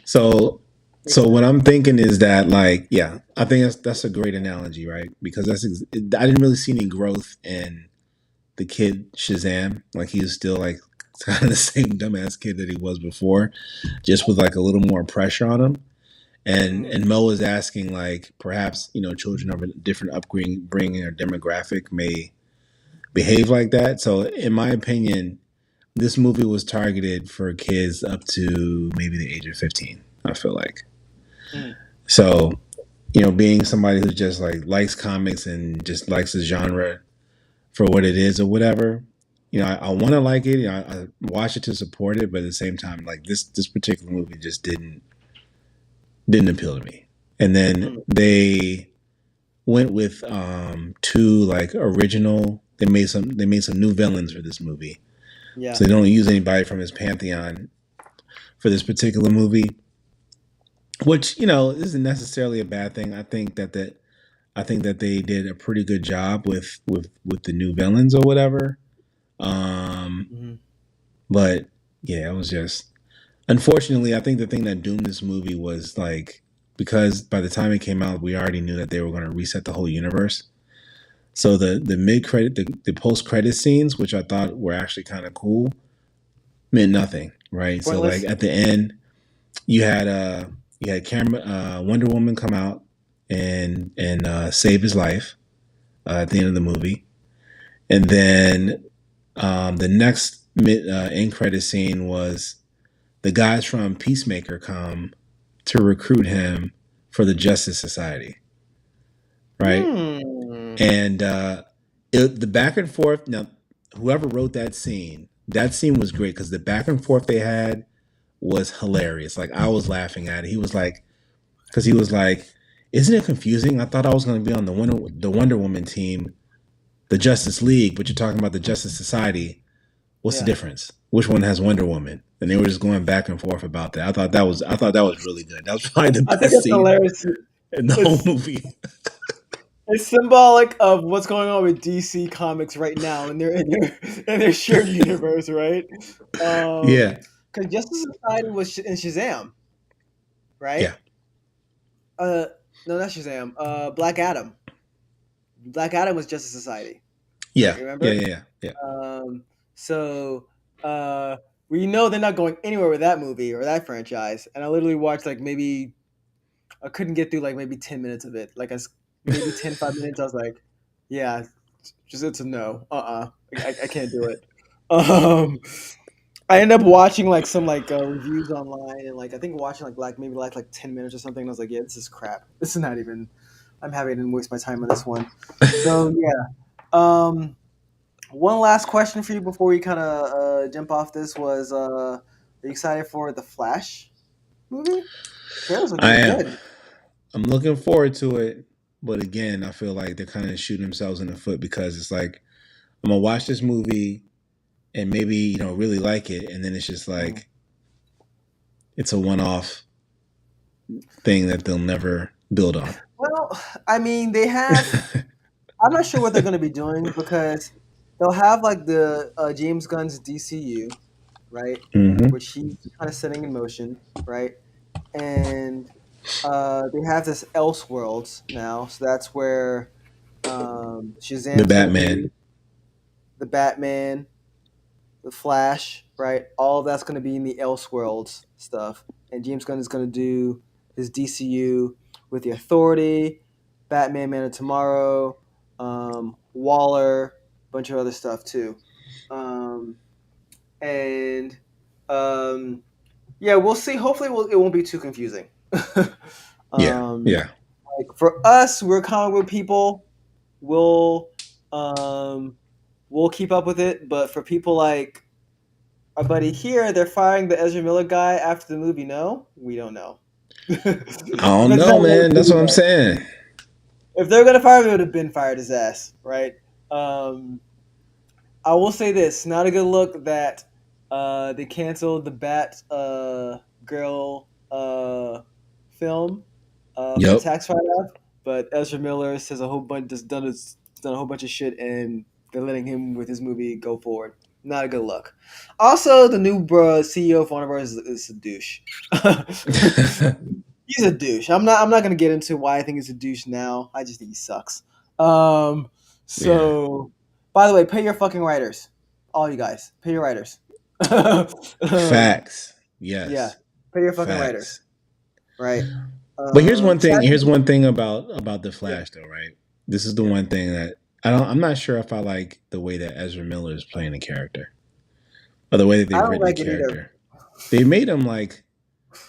So Makes so sense. what I'm thinking is that, like, yeah, I think that's a great analogy, right? Because I didn't really see any growth in the kid Shazam. Like, he was still like kind of the same dumbass kid that he was before, just with like a little more pressure on him. And Mo was asking, like, perhaps, children of a different upbringing or demographic may behave like that. So in my opinion, this movie was targeted for kids up to maybe the age of 15, I feel like. Mm. So, being somebody who just like likes comics and just likes the genre for what it is or whatever, I want to like it. I watch it to support it, but at the same time, like, this particular movie just didn't appeal to me. And then Mm. they went with two like original. They made some new villains for this movie, Yeah. so they don't use anybody from his pantheon for this particular movie, which isn't necessarily a bad thing. I think that they did a pretty good job with the new villains or whatever. Um, Mhm. but yeah, it was just, unfortunately, I think the thing that doomed this movie was, like, because by the time it came out, we already knew that they were going to reset the whole universe. So the mid credit, the post credit scenes, which I thought were actually kind of cool, meant nothing, right? So, like, Pointless. at the end, you had Wonder Woman come out and save his life at the end of the movie, and then the next end credit scene was the guys from Peacemaker come to recruit him for the Justice Society, right? Hmm. And the back and forth. Now, whoever wrote that scene was great because the back and forth they had was hilarious. Like, I was laughing at it. He was like, "Isn't it confusing? I thought I was going to be on the Wonder Woman team, the Justice League, but you're talking about the Justice Society. What's the Yeah. difference? Which one has Wonder Woman?" And they were just going back and forth about that. I thought that was really good. That was probably the I think best it's scene hilarious. in the whole It's movie. it's symbolic of what's going on with DC Comics right now in their shared universe, right? Yeah, Because Justice Society was in Shazam, yeah, right? Uh, no, not Shazam. Black Adam. Black Adam was Justice Society, right? yeah, yeah, Remember? yeah, yeah, yeah. So we know they're not going anywhere with that movie or that franchise. And I literally watched like maybe I couldn't get through like maybe 10 minutes of it. Like maybe 5 minutes. I was like, yeah, just it's a no. I can't do it. Um, I ended up watching like some like reviews online and like I think watching like maybe like 10 minutes or something. And I was like, yeah, this is crap. This is not even. I'm happy I didn't waste my time on this one. So yeah. One last question for you before we kind of jump off this was, are you excited for the Flash movie? Trailers look I really am. good. I'm looking forward to it, but again, I feel like they're kind of shooting themselves in the foot because it's like, I'm gonna watch this movie and maybe really like it, and then it's just like it's a one-off thing that they'll never build on. Well, I mean, they have. I'm not sure what they're going to be doing because they'll have like the James Gunn's DCU, right? Hmm. Which he's kind of setting in motion, right? And they have this Elseworlds now, so that's where The Shazam's going to be, Batman. the Batman, the Flash, right? All of that's going to be in the Elseworlds stuff, and James Gunn is going to do his DCU with the Authority, Batman, Man of Tomorrow, Waller, a bunch of other stuff too, and yeah, we'll see. Hopefully, it won't be too confusing. Yeah, um, yeah, like for us, we're comic book people. We'll um, we'll keep up with it, but for people like our buddy here, they're firing the Ezra Miller guy after the movie. No, we don't know. I don't That's know, not what man. That's we what I'm know. saying. If they're gonna fire him, they would have been fired his ass, right? Um, I will say this: not a good look that they canceled the Bat Girl film for Yep. tax write-off, but Ezra Miller says a whole bunch done a whole bunch of shit, and they're letting him with his movie go forward. Not a good look. Also, the new CEO of Warner Bros. Is a douche. He's a douche. I'm not gonna get into why I think he's a douche now. I just think he sucks. So, by the way, pay your fucking writers, all you guys. Pay your writers. Facts. Yes. Yeah, pay your fucking Facts. writers. Right. But here's one thing. Here's one thing about the Flash, though. Right. This is the one thing that I'm not sure if I like the way that Ezra Miller is playing the character, or the way that I they've don't written like the it either. character. They made him like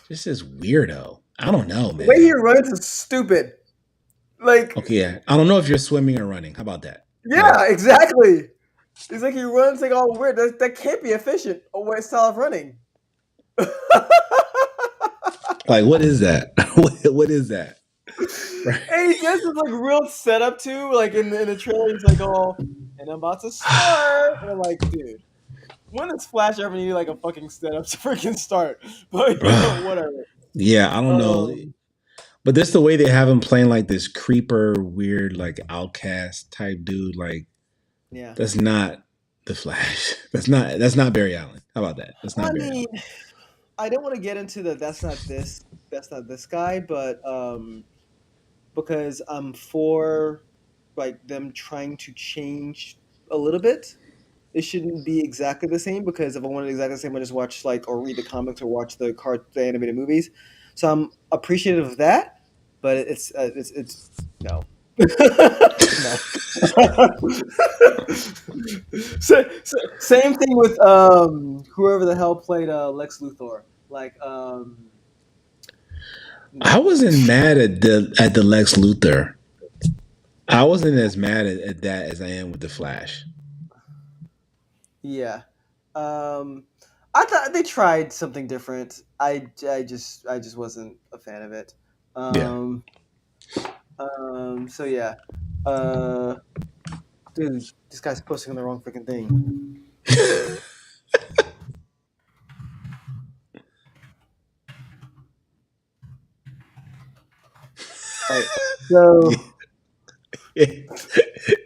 just this weirdo. I don't know, The man. way he runs is stupid. Like, Okay, yeah. I don't know if you're swimming or running. How about that? yeah, exactly. It's like he runs like all weird. That can't be efficient. A way style of running. Like, what is that? What is that? Right. And he does this like real setup too. Like in the trailer, he's like, "Oh, and I'm about to start." And I'm like, dude, when does Flash ever need like a fucking setup to freaking start? But whatever. Yeah, I don't know. But this the way they have him playing like this creeper, weird, like outcast type dude. Like, Yeah. that's not the Flash. That's not Barry Allen. How about that? That's not I Barry mean, I don't want to get into that's not this guy, but because I'm for like them trying to change a little bit. It shouldn't be exactly the same, because if I wanted exactly the same, I just watch like or read the comics or watch the animated movies. So I'm appreciative of that, but it's no. No. Same thing with whoever the hell played Lex Luthor. Like I wasn't mad at the Lex Luthor. I wasn't as mad at that as I am with the Flash. yeah. I thought they tried something different. I just wasn't a fan of it. So yeah. Dude, this guy's posting on the wrong freaking thing. Right. So yeah,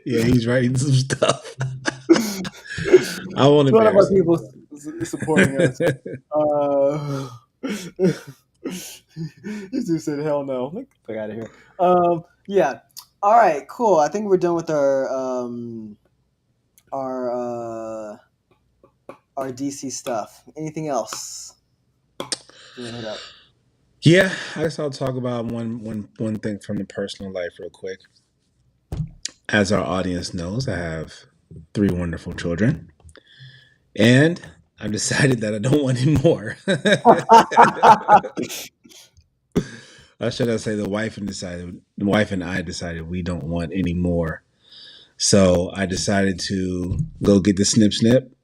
he's writing some stuff. I want to one of our embarrass him. people supporting us. This dude said, "Hell no!" Like, get out of here. Yeah. All right. Cool. I think we're done with our DC stuff. Anything else? You wanna hit up? Yeah, I guess I'll talk about one thing from the personal life real quick. As our audience knows, I have 3 wonderful children, and I've decided that I don't want any more. Or should I say, the wife and I decided we don't want any more. So I decided to go get the snip,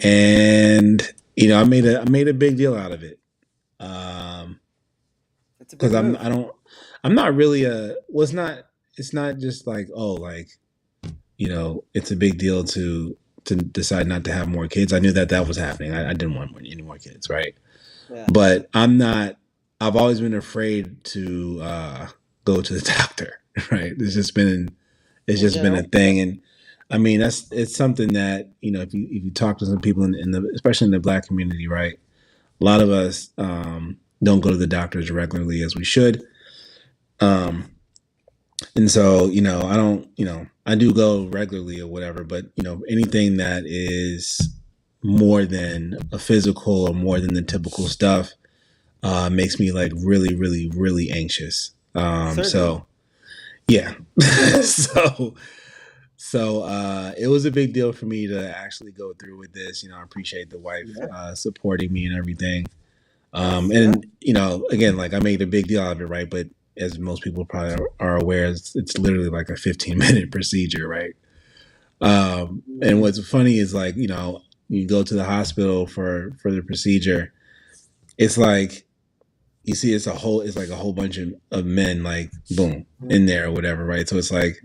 and I made a big deal out of it. Because I'm not really it's not just like, oh, like, it's a big deal to decide not to have more kids. I knew that was happening. I didn't want any more kids, right? Yeah. But I've always been afraid to go to the doctor, right? It's just been a thing. And I mean, it's something that, if you talk to some people especially in the Black community, right? A lot of us don't go to the doctors regularly as we should. And so, I do go regularly or whatever, but, anything that is more than a physical or more than the typical stuff makes me like really, really, really anxious. So yeah. So it was a big deal for me to actually go through with this. I appreciate the wife supporting me and everything. And again, like, I made a big deal out of it, right? But as most people probably are aware, it's literally like a 15-minute procedure, right? And what's funny is, like, you go to the hospital for the procedure. It's like, you see, it's like a whole bunch of men, like, boom, in there or whatever, right? So it's like,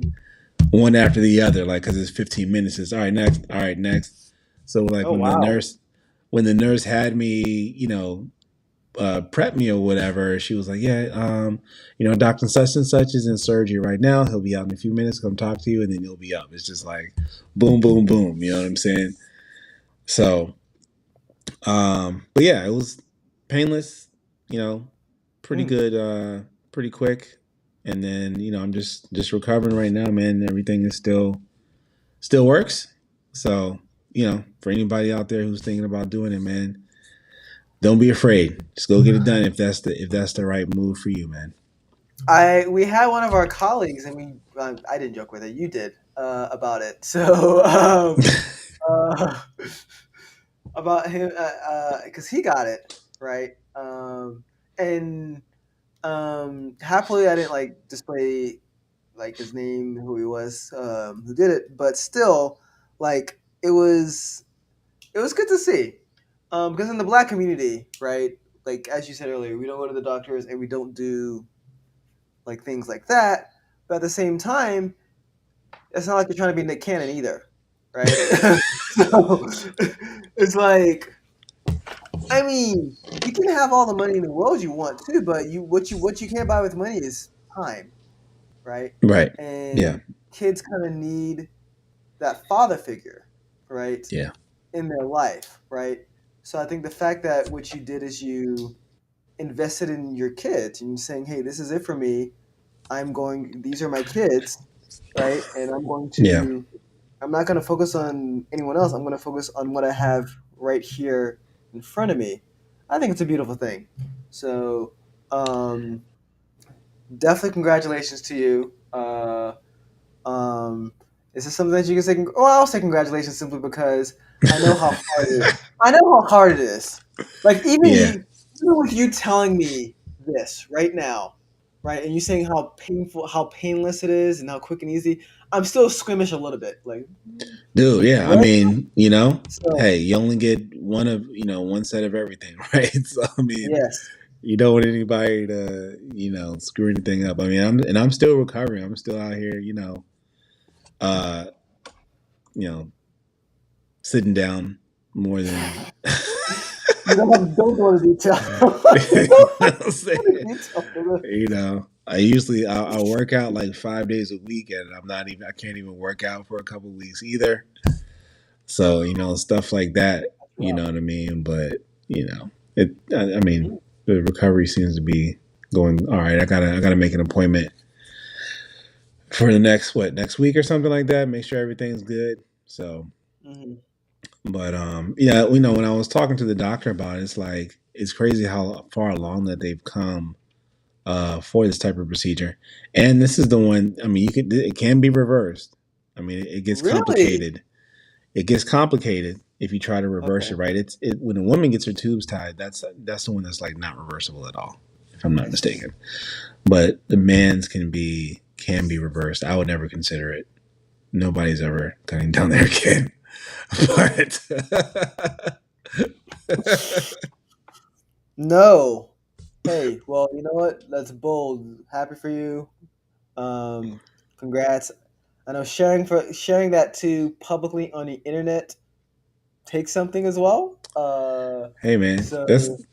one after the other, like because it's 15 minutes. It's all right next, all right next. So like Oh wow. when the nurse had me, prep me or whatever, she was like, yeah, Dr. Such and Such is in surgery right now. He'll be out in a few minutes. Come talk to you, and then he'll be up. It's just like boom, boom, boom. You know what I'm saying? So, but yeah, it was painless. You know, pretty Mm. good, pretty quick. And then I'm just recovering right now, man. Everything is still works. So for anybody out there who's thinking about doing it, man, don't be afraid. Just go get it done if that's the right move for you, man. We had one of our colleagues, and I didn't joke with it. You did about it. So uh, about him because he got it right, and happily I didn't like display like his name, who he was, who did it, but still, like it was good to see, because in the black community, right, like as you said earlier, we don't go to the doctors and we don't do like things like that. But at the same time, it's not like you're trying to be Nick Cannon either, right? So it's like, I mean, you can have all the money in the world you want to, but what you can't buy with money is time, right? Right. Yeah. And kids kind of need that father figure, right, Yeah. in their life, right? So I think the fact that what you did is you invested in your kids and you're saying, hey, this is it for me. These are my kids, right? And Yeah. I'm not going to focus on anyone else. I'm going to focus on what I have right here in front of me. I think it's a beautiful thing. So, definitely congratulations to you. Is this something that you can say? Well, I'll say congratulations simply because I know how hard it is. I know how hard it is. Like Yeah. even with you telling me this right now, right, and you saying how painful, how painless it is, and how quick and easy, I'm still squeamish a little bit. Like, Dude, yeah. I what? mean, So hey, you only get one set of everything, right? So I mean, yes, you don't want anybody to, screw anything up. I mean, I'm still recovering. I'm still out here, uh, you know, sitting down more than don't go into detail. you know what I'm saying? Detail. I work out like 5 days a week, and I can't even work out for a couple weeks either. So stuff like that. You know what I mean? But I mean, the recovery seems to be going all right. I gotta make an appointment for the next week or something like that. Make sure everything's good. So, Mhm. but yeah, when I was talking to the doctor about it, it's like it's crazy how far along that they've come for this type of procedure. And this is the one. I mean, it can be reversed. I mean, it gets Really? complicated. It gets complicated if you try to reverse Okay. it. Right? When a woman gets her tubes tied, that's the one that's like not reversible at all, if I'm not I see. mistaken. But the man's can be reversed. I would never consider it. Nobody's ever cutting down their kid. But No. Hey, well, you know what? That's bold. Happy for you. Um, Congrats. I know sharing that too publicly on the internet takes something as well. hey, man, that's So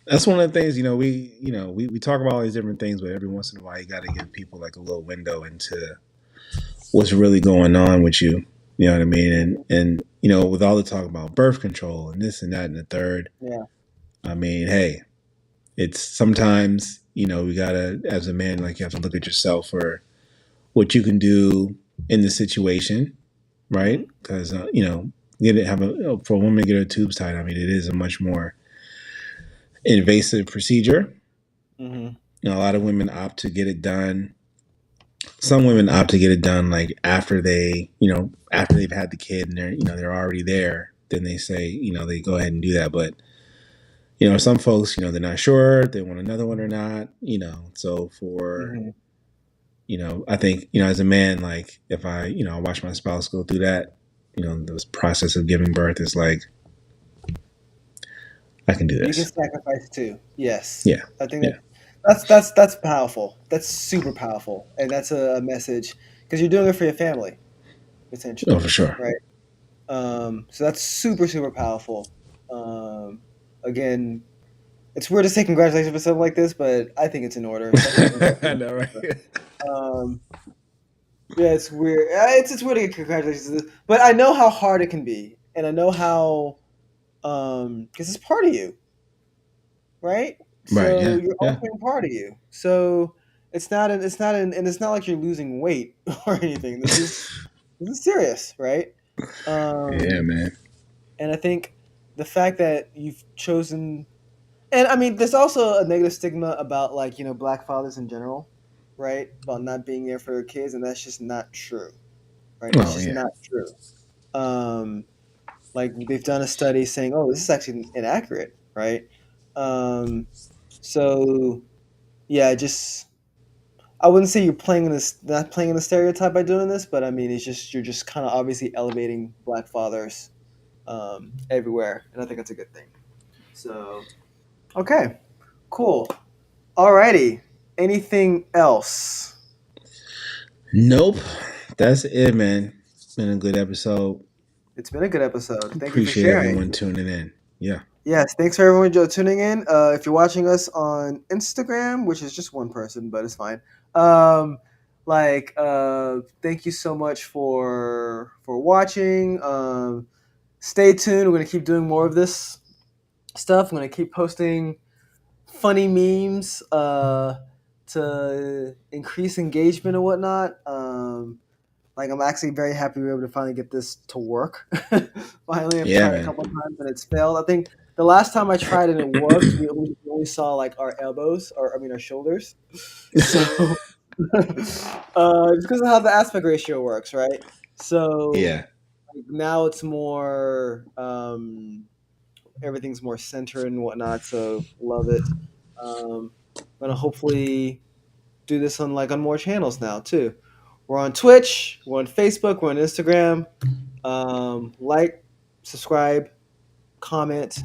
that's one of the things. We talk about all these different things, but every once in a while, you got to give people like a little window into what's really going on with you. You know what I mean? And with all the talk about birth control and this and that and the third, yeah. I mean, hey, it's sometimes we gotta, as a man, like you have to look at yourself for what you can do in the situation, Hmm. right? Because for a woman to get her tubes tied, I mean, it is a much more invasive procedure. Hmm. A lot of women opt to get it done. Some women opt to get it done like after after they've had the kid and they're already there. Then they say they go ahead and do that. But some folks they're not sure if they want another one or not. So for Hmm. I think as a man, like if I watch my spouse go through that, this process of giving birth is like I can do You can this. sacrifice too. Yes. Yeah, I think yeah, that's powerful. That's super powerful, and that's a message because you're doing it for your family. essentially. Oh, for sure. Right. So that's super, super powerful. Again, it's weird to say congratulations for something like this, but I think it's in order. I know, right? Um, yeah, it's weird. It's weird to get congratulations to this, but I know how hard it can be, and I know how because it's part of you, right? Right. So Yeah. you're Yeah. altering part of you. So and it's not like you're losing weight or anything. This is serious, right? Yeah, Um, man. and I think the fact that you've chosen, and I mean, there's also a negative stigma about like black fathers in general, right? About not being there for their kids, and that's just not true, right? It's Oh, just yeah. not true. Um, like they've done a study saying, oh, this is actually inaccurate, right? Um, so yeah, just I wouldn't say you're playing in this, not playing in the stereotype by doing this, but I mean, it's just you're just kind of obviously elevating black fathers everywhere, and I think that's a good thing. So okay, cool. Alrighty. Anything else? Nope. That's it, man. It's been a good episode. It's been a good episode. Thank you for Appreciate sharing. everyone tuning in. Yeah. Yes, thanks for everyone tuning in. If you're watching us on Instagram, which is just one person, but it's fine. Thank you so much for watching. Stay tuned. We're gonna keep doing more of this stuff. I'm gonna keep posting funny memes to increase engagement and whatnot. I'm actually very happy we were able to finally get this to work. Finally, I've Yeah, tried man. a couple of times and it's failed. I think the last time I tried and it worked, we only saw like our elbows, or I mean our shoulders. So it's because of how the aspect ratio works, right? So Yeah. now it's more everything's more centered and whatnot. So love it. Gonna hopefully do this on more channels now too. We're on Twitch, we're on Facebook, we're on Instagram. Like, subscribe, comment.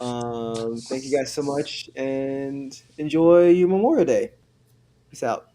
Thank you guys so much, and enjoy your Memorial Day. Peace out.